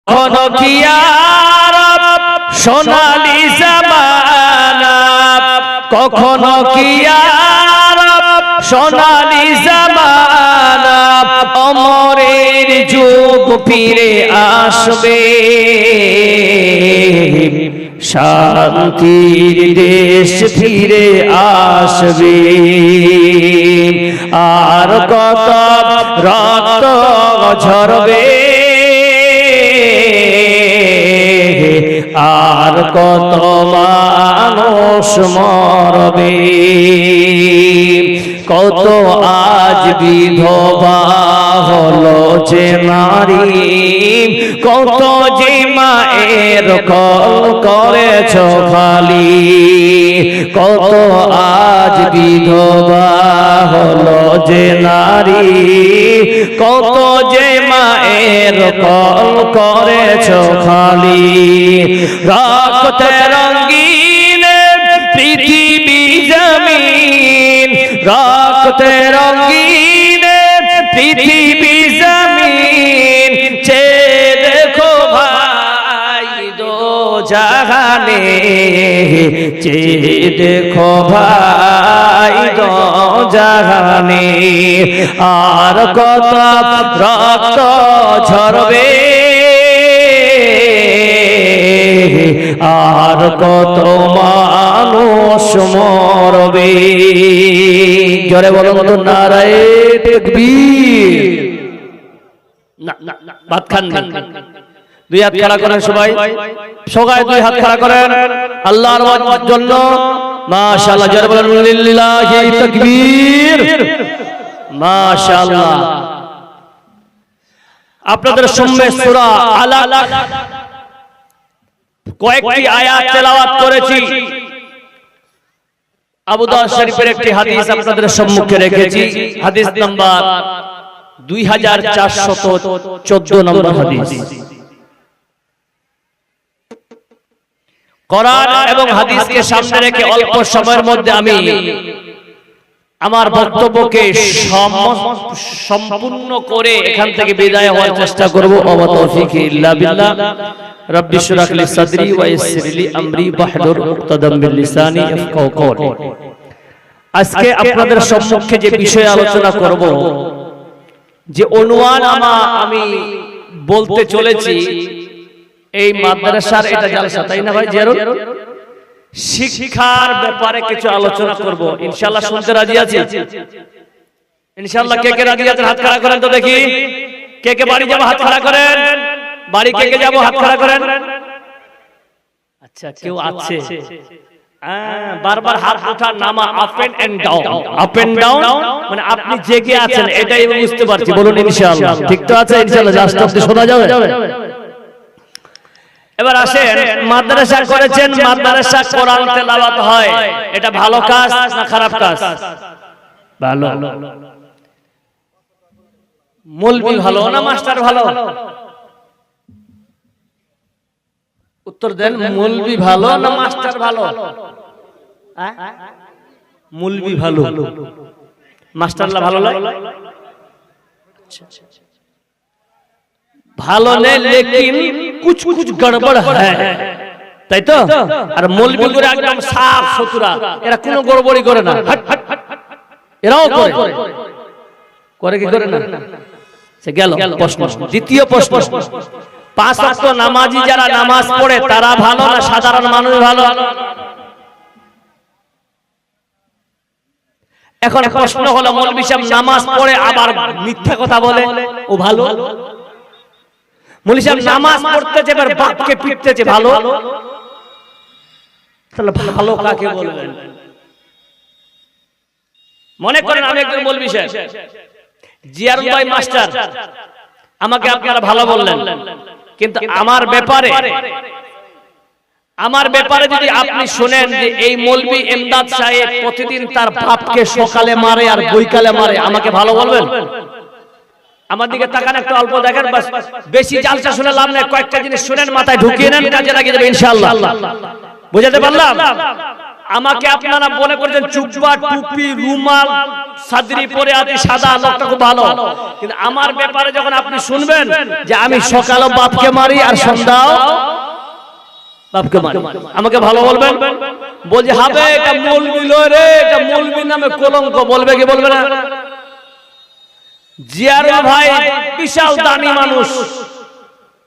কখনো কি আর সোনালি জামানা, কখনো কি আর সোনালি জামানা, অমরের যুগ ফিরে আসবে, শান্তির দেশ ফিরে আসবে। আর কত রক্ত ঝরবে, আর কত মানুষ মরবে, কত আজ বিধবা হলো যে নারী, কত যে মায়ের কল করেছ খালি, কত আজ বিধবা হলো যে নারী, কত যে মায়ের কল করেছ খালি। রক্তে রঙিন পৃথিবী জমিন, রক্তে রঙিন পৃথিবী জমিন, চে দেখো ভাই দো জাহানে, চে দেখো ভাই দো জাহানে। আর কত রক্ত ঝরবে, আর কত মানুষ মরবে। জোরে বলুন তো নারায়ে তাকবীর। না ভাত খান, দুই হাত খাড়া করেন সবাই, সবাই দুই হাত খাড়া করেন আল্লাহর জন্য। মাশাআল্লাহ, জোরে বলুন লিল্লাহি তাকবীর। মাশাআল্লাহ। আপনাদের সামনে সূরা আলাক কয়েকটি আয়াত তেলাওয়াত করেছি। আবু দাউদ শরীফের একটি হাদিস আপনাদের সম্মুখে রেখেছি, হাদিস নাম্বার 2414 নম্বর হাদিস। কোরআন এবং হাদিসকে সামনে রেখে অল্প সময়ের মধ্যে আমি আমার বক্তব্যকে সম্পূর্ণ করে এখান থেকে বিদায় হওয়ার চেষ্টা করব। ওয়া তাওফীকি ইল্লা বিল্লাহ। রব্বি ইশরাহ লি সাদরি ওয়া ইয়াসসির লি আমরি ওয়াহলুল উকতাদাম মিন লিসানি ইয়াফকাহু কওলি। আজকে আপনাদের সম্মুখে যে বিষয়ে আলোচনা করব, যে অনুমান আমি বলতে চলেছি, এই মাদ্রাসার এটা জালসা, তাই না ভাই জিয়ারুল? শিক্ষার ব্যাপারে কিছু আলোচনা করব, ইনশাআল্লাহ। শুনতে রাজি আছেন ইনশাআল্লাহ? কে কে রাজি আছেন হাত খাড়া করেন তো দেখি। কে কে বাড়ি যাব হাত খাড়া করেন, বাড়ি কে কে যাব হাত খাড়া করেন। আচ্ছা, কেউ আছে? বারবার হাত ওঠা নামা, up and down, up and down মানে আপনি জেগে আছেন, এটাই বুঝতে পারছি। বলুন ইনশাআল্লাহ। ঠিক তো আছে ইনশাআল্লাহ? জাস্ট আপনি শোনা যাবে। এবার আসেন, মাদ্রাসা করেছেন, মাদ্রাসা কোরআন তেলাওয়াত হয়, এটা ভালো কাজ না খারাপ কাজ? ভালো। মৌলভী ভালো না মাস্টার ভালো? উত্তর দেন, মৌলভী ভালো না মাস্টার ভালো? মৌলভী ভালো, মাস্টারলা ভালো লাগে? ভালো নেই, লেকিন কুछ कुछ गड़बड़ है, তাই তো? আর মৌলভীগুলো একদম সাফ সুতরা, এরা কোনো গড়বড়ি করে না, এরাও করে কি করে না? সে গেল প্রশ্ন। দ্বিতীয় প্রশ্ন, পাঁচ ওয়াক্ত নামাজি যারা নামাজ পড়ে তারা ভালো না সাধারণ মানুষ ভালো? এখন প্রশ্ন হলো, মৌলভী সাহেব নামাজ পড়ে আবার মিথ্যা কথা বলে, ও ভালো? মৌলভী সাহেব নামাজ পড়তেছে এবার বাপকে পিটতেছে, ভালো? তাহলে ভালো কাকে বলবেন? মনে করেন আমি একজন মৌলভী সাহেব, জিয়ারুল ভাই মাস্টার, আমাকে আপনারা ভালো বললেন, কিন্তু আমার ব্যাপারে যদি আপনি শুনেন যে এই মৌলভী এমদাদ সাহেব প্রতিদিন তার বাপকে সকালে মারে আর বৈকালে মারে, আমাকে ভালো বলবেন? আমার দিকে তাকান, একটু অল্প দেখেন, বাস। বেশি জালসা শুনে লাভ নেই, কয়েকটা জিনিস শুনেন, মাথায় ঢুকিয়ে নেন, কাজে লাগিয়ে দেবে ইনশাআল্লাহ। বুঝাতে পারলাম? আমাকে আপনারা মনে করছেন চুপবা টুপি রুমাল সাদরি পরে আছি সাদা লোকটা খুব ভালো, কিন্তু আমার ব্যাপারে যখন আপনি শুনবেন যে আমি সকালে বাপকে মারি আর সন্ধ্যাও বাপকে মারি, আমাকে ভালো বলবেন? বলছে হবে এটা মৌলবি লয় রে, এটা মৌলবি নামে কলঙ্ক, বলবে কি বলবে না? জিয়ারুল ভাই বিশাল দানি মানুষ,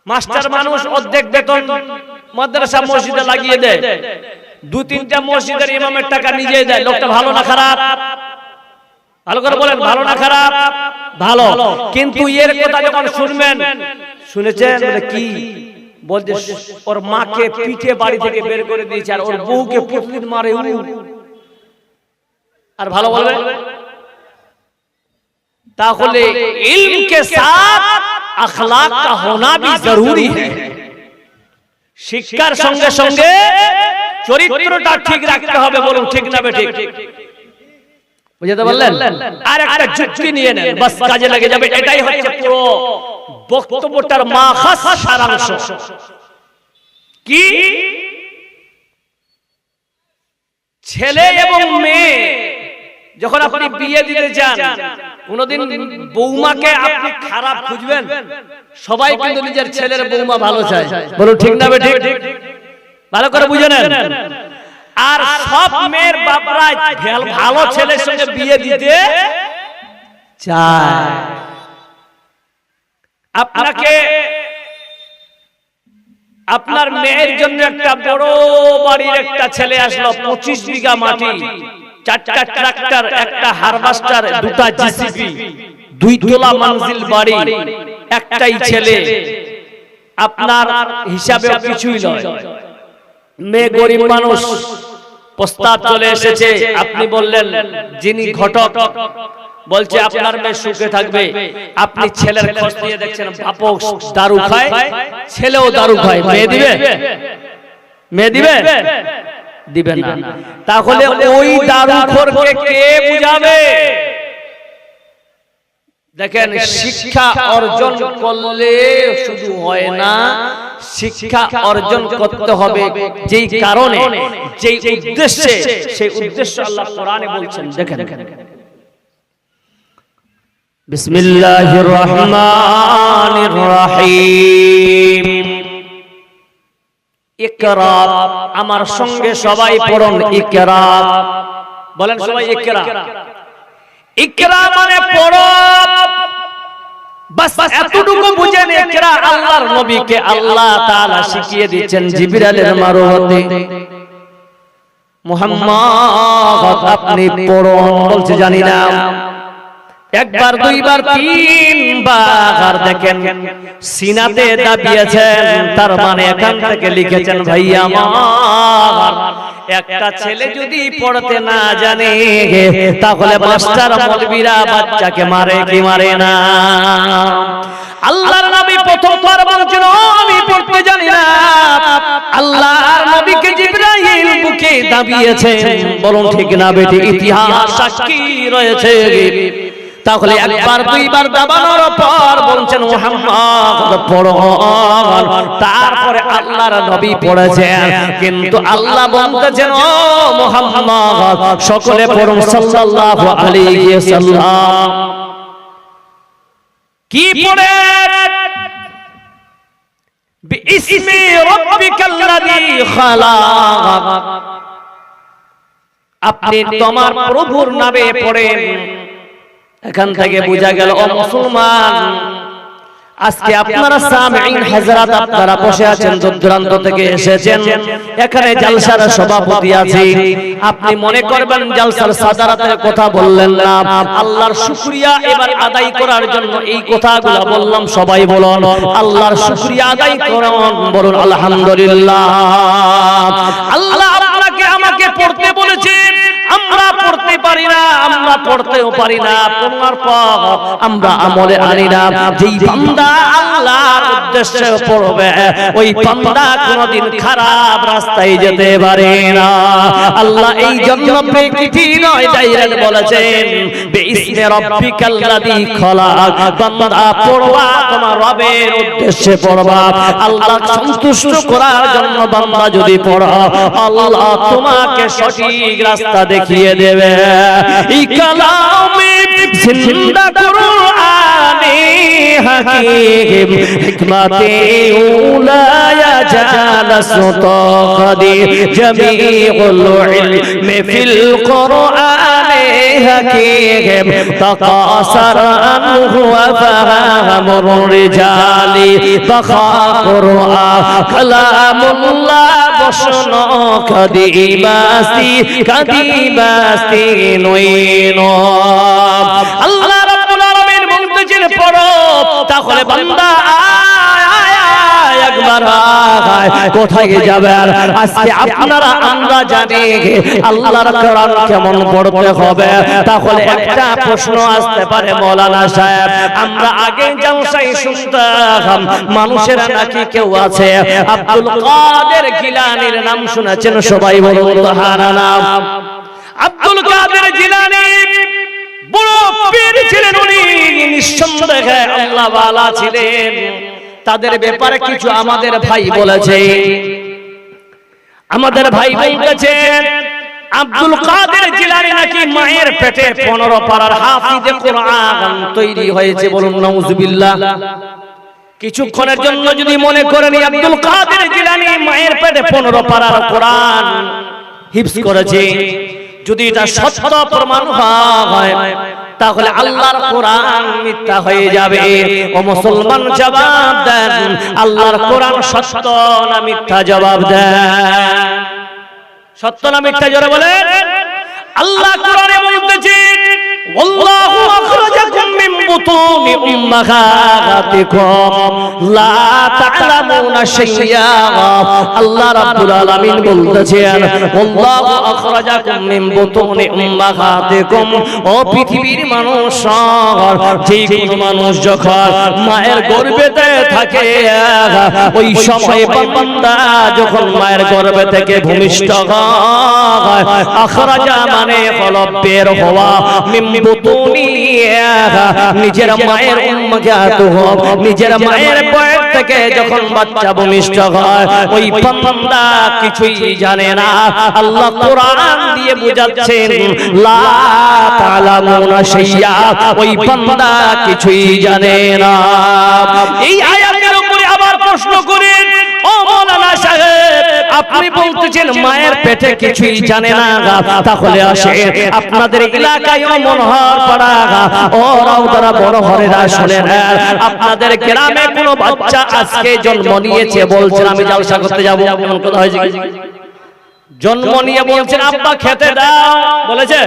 মাস্টার মানুষ, অর্ধেক বেতন মাদ্রাসা মসজিদে লাগিয়ে দেয়, 2-3টা মসজিদের ইমামের টাকা নিজেই দেয়। লোকটা ভালো না খারাপ? ভালো করে বলেন, ভালো না খারাপ? ভালো। কিন্তু এর কথা যখন শুনবেন, শুনেছেন কি বলতে, ওর মাকে পিঠে বাড়ি থেকে বের করে দিয়েছে আর ওর বউকে প্রতিদিন মারে, আর ভালো বলবে? তাহলে ইলম কে সাথ আখলাক কা হোনা ভি জরুরি হ্যায়। শিক্ষার সঙ্গে সঙ্গে চরিত্রটা ঠিক রাখতে হবে। বলুন ঠিক না বেঠিক? বুঝতে পারলেন? আর একটা যুক্তি নিয়ে নেন, বাস কাজে লেগে যাবে। এটাই হচ্ছে পুরো বক্তব্যটার মাখাস সারাংশ। কি ছেলে এবং মেয়ে যখন আপনি বিয়ে দিতে চান, কোনদিন বৌমাকে আপনি খারাপ খুঁজবেন? সবাই কিন্তু নিজের ছেলের বৌমা ভালো চায়। বলুন ঠিক না বেঠিক? ভালো করে বুঝে নেন। আর সব মেয়ের বাপরা ভালো ছেলের সঙ্গে বিয়ে দিতে চায়। আপনাকে আপনার মেয়ের জন্য একটা বড় বাড়ির একটা ছেলে আসলো, 25 বিঘা মাটি, 4টা ট্রাক্টর, একটা হারভেস্টার, 2টা জিসিবি, 2 তলা মঞ্জিল বাড়ি, একটাই ছেলে। আপনার হিসাবে কিছুই নয়। মেয়ে গরিব মানুষ, প্রস্তাব চলে এসেছে, আপনি বললেন যিনি ঘটক বলছে আপনার মেয়ে সুখে থাকবে। আপনি ছেলের খোঁজ নিয়ে দেখছেন বাপও দারু খায়, ছেলেও দারু খায়, মেয়ে দিবে? মেয়ে দিবে? দিবে না। তাহলে ওই দারুখোরকে কে বুঝাবে? দেখেন, শিক্ষা অর্জন করলে শুধু হয় না, শিক্ষা অর্জন করতে হবে যেই কারণে, যেই উদ্দেশ্যে, সেই উদ্দেশ্য আল্লাহ কোরআনে বলছেন। দেখেন, বিসমিল্লাহির রহমানির রহিম। ইকরা, আমার সঙ্গে সবাই পড়ুন ইকরা। বলেন সবাই ইকরা। ইকরা মানে পড়ো। বাস এতটুকু বুঝেন, ইকরা আল্লাহর নবীকে আল্লাহ তাআলা শিখিয়ে দিয়েছেন জিবরাইলের মারফতে। মুহাম্মদ আপনি পড়ুন, বলছে জানি না। একবার, দুইবার, তিনবার। দেখেন সিনাতে দাবিয়েছেন, তার মানে এখান থেকে লিখেছেন ভাইয়া আমার, একটা ছেলে যদি পড়তে না জানে তাহলে মাস্টার মৌলবীরা বাচ্চাকে মারে কি মারে না? আল্লাহর নবী প্রথমবার বলেছেন আমি পড়তে জানি না, আল্লাহর নবীকে জিবরাইল বুকে দাবিয়েছেন। বলুন ঠিক না বেটি? ইতিহাস সাক্ষী রয়েছে। তাহলে একবার, দুইবার দাবানোর পর বলছেন মুহাম্মদ পড়ো, তারপরে আল্লাহর নবী পড়েছেন। কিন্তু আল্লাহ বলতেছেন ও মুহাম্মদ সকলে পড়ুন সাল্লাল্লাহু আলাইহি ওয়াসাল্লাম। কি পড়ে? বিইসমি রাব্বিকাল্লাযী খালাক। আপনি তোমার প্রভুর নামে পড়েন। এখান থেকে বোঝা গেল ও মুসলমান, আজকে আপনারা সামিঈন হযরত আপনারা বসে আছেন, দূরান্ত থেকে এসেছেন, এখানে জালসার সভাপতি আছে। আপনি মনে করবেন জালসার সাদারাতের কথা বললেন না, আল্লাহর শুকরিয়া এবার আদায় করার জন্য এই কথাগুলো বললাম। সবাই বলুন আল্লাহর শুকরিয়া আদায় করুন, বলুন আলহামদুলিল্লাহ। আল্লাহ আপনাকে আমাকে পড়তে বলেছেন, আমরা পড়তে পড়তে পারি না, আমরা পড়তেও পারি না, পড়ার পর আমরা আমলে আনি না। যেই বান্দা আল্লাহর উদ্দেশ্যে পড়বে ওই বান্দা কোনোদিন খারাপ রাস্তায় যেতে পারে না। আল্লাহ এই জন্য প্রেক্ষিত নয় ডাইরেক্ট বলেছেন বিইসমি রাব্বিকাল্লাযী খলাক, বান্দা পড়বা তোমার রবের উদ্দেশ্যে পড়বা, আল্লাহ সন্তুষ্ট করার জন্য বান্দা যদি পড়ো আল্লাহ তোমাকে সঠিক রাস্তা দেখিয়ে দেবে। এই কালামে জিন্দা কুরআনে হাকিম হিকমতে উলায়া জালাসত কদির জামিউল ইলমি ফিল কুরআনে হাকিম তাকাসার আনহু ওয়া ফাহামুর রিজালি ফাখা কুরআন কালামুল্লাহ বসন কাদিবাস্তি নইন। আল্লাহ রাব্বুল আলামিন বলতেছেন পড়ো, তাহলে বান্দা একবার কোথায় যাবেন? আজকে আপনারা আমরা জানি আল্লাহর কোরআন কেমন পড়তে হবে, তাহলে একটা প্রশ্ন আসতে পারে মাওলানা সাহেব, আমরা আগে জালসায় শুনতাম মানুষের নাকি কেউ আছে আব্দুল কাদের জিলানীর নাম শুনেছেন সবাই, বলুন সুবহানাল্লাহ। আব্দুল কাদের জিলানী বড় পীর ছিলেন, উনি নিঃসন্দেহে আল্লাহ ওয়ালা ছিলেন। তাদের ব্যাপারে কিছু আমাদের ভাই বলেছে, আমাদের ভাই বলতেছেন আব্দুল কাদের জিলানী নাকি মায়ের পেটে 15 পারার হাফিজে কোরআন তৈরি হয়েছে, বলুন নাউজুবিল্লাহ। কিছুক্ষণের জন্য যদি মনে করেন আব্দুল কাদের জিলানী মায়ের পেটে 15 পারার কোরআন হিফজ করেছে, যদি এটা সত্য প্রমাণ হয় তাহলে আল্লাহর কোরআন মিথ্যা হয়ে যাবে। ও মুসলমান জবাব দেন, আল্লাহর কোরআন সত্য না মিথ্যা? জবাব দেন, সত্য না মিথ্যা? জোরে বলেন। আল্লাহ কোরআনে বলতেছেন ওয়াল্লাহু আখরাজাকুম মিন বুতুনি উম্মাহাতিকুম লা তা'লামুনা শাইয়্যা। আল্লাহ রাব্বুল আলামিন বলতেছেন ওয়াল্লাহু আখরাজাকুম মিন বুতুনি উম্মাহাতিকুম। ও পৃথিবীর মানুষ, যেই কোন মানুষ যখন মায়ের গর্ভেতে থাকে ওই সময় বান্দা যখন মায়ের গর্ভে থেকে ভূমিষ্ঠ হয়, আখরাজা মানে হলো বের হওয়া, মিন বুতুনি নিজের মায়ের উম্মাহাত হওয়া, নিজের মায়ের পেট থেকে যখন বাচ্চা ভূমিষ্ঠ হয় ওই বান্দা কিছুই জানে না। আল্লাহ কোরআন দিয়ে বোঝাচ্ছেন লা তা'লামুনা শাইয়্যা, ওই বান্দা কিছুই জানে না। এই আয়াতের উপরে আবার প্রশ্ন করেন, ও মাওলানা সাহেব আপনি বলতেছেন মায়ের পেটে কিছুই জানে না, তাহলে আসে আপনাদের এলাকায় মনোহর পাড়া ও রাউতারা বড় হরেরা শুনেন, আপনাদের গ্রামে কোনো বাচ্চা আজকে জন্ম নিয়েছে, বলছেন আমি জলসা করতে যাব, এমন কথা হয়েছে? জন্ম নিয়ে বলছেন আব্বা খেতে দাও, বলেছে?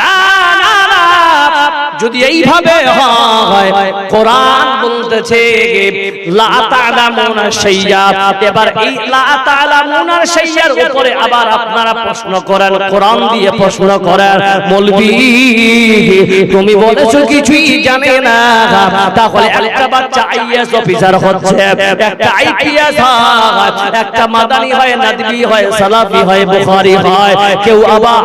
না না না, যদি এইভাবে হয় কোরআন বলতেছে লা তা'লামুনা শাইয়্যা, এবার এই লা তা'লামুনা শাইয়্যার উপরে আবার আপনারা প্রশ্ন করেন, কোরআন দিয়ে প্রশ্ন করেন মৌলভী তুমি বলেছো কিছুই জানে না, তাহলে একটা বাচ্চা আইএস অফিসার হচ্ছে, একটা আইপিএস হয়, একটা মাদানী হয়, নাদবি হয়, সালাফি হয়, বুখারী হয়, কেউ আবার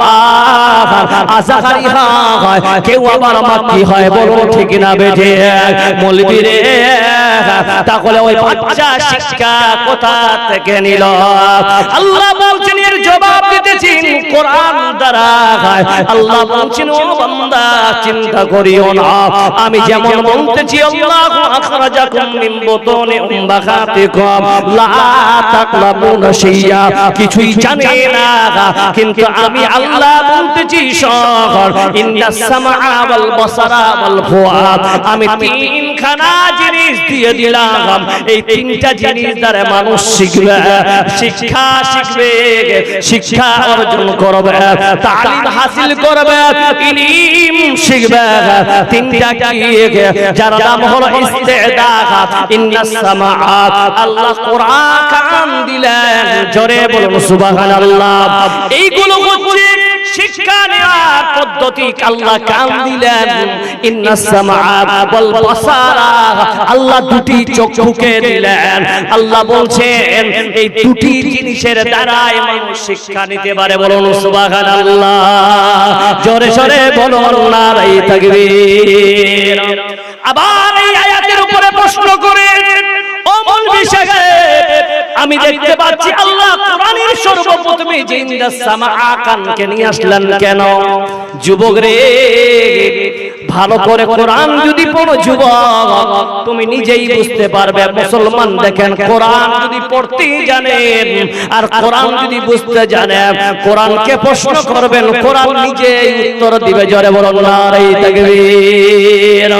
আজহারি হয়, কেউ আবার মাক্কি হয়, বলো ঠিক না বেঠে মৌলভী রে? তাহলে ওই বাচ্চা শিক্ষা কোথা থেকে নিল? আল্লাহ বলছেন এর জবাব দিতেছি কোরআন দ্বারা। আল্লাহ বলছেন ও বান্দা চিন্তা করিও না, আমি যেমন বলতেছি আল্লাহু আখরাজাকুম মিন বুতুনি উম্মাহাতিকুম লা তা'লামুনা শাইয়্যা, কিছুই জানে না, কিন্তু আমি আল্লাহ বলতেছি শহর ইন্নাস সামআ ওয়াল বাসারা ওয়াল ফুআদ, আমি তিনখানা জিনিস দিয়ে দিলাম, এই তিনটা জিনিস দ্বারা মানুষ শিখবে, শিক্ষা শিখবে, শিক্ষা অর্জন করবে, তালিম হাসিল করবে, ইলম শিখবে। তিনটা কি? যার নাম হলো ইস্তেদাদ। ইন্নাস সামআ, আল্লাহ কোরআন কান দিলেন, জোরে বলুন সুবহানাল্লাহ। এইগুলো হচ্ছে শিক্ষা নেওয়ার পদ্ধতি আল্লাহ কান দিলেন, ইন্নাস সামআ ওয়াল বাসারা, আল্লাহ দুটি চক্ষুকে দিলেন। আল্লাহ বলছেন এই দুটি জিনিসের দ্বারাই মানুষ শিক্ষা নিতে পারে। বলুন সুবহানাল্লাহ, জোরে জোরে বলুন নারে তাকবীর। আবার এই আয়াতের উপরে প্রশ্ন করে ও মৌলভী সাহেব, আমি দেখতে পাচ্ছি আল্লাহ কোরআনের সর্বপ্রথমে যে ইন্নাস সামআ কানকে নিয়ে আসলেন কেন? যুবক রে, ভালো করে কোরআন যদি পড়ো যুবক, তুমি নিজেই বুঝতে পারবে। মুসলমান দেখেন, কোরআন যদি পড়তে জানেন আর কোরআন যদি বুঝতে জানেন, কোরআনকে প্রশ্ন করবেন, কোরআন নিজেই উত্তর দিবে। জোরে বলুন নারে তাকবীর।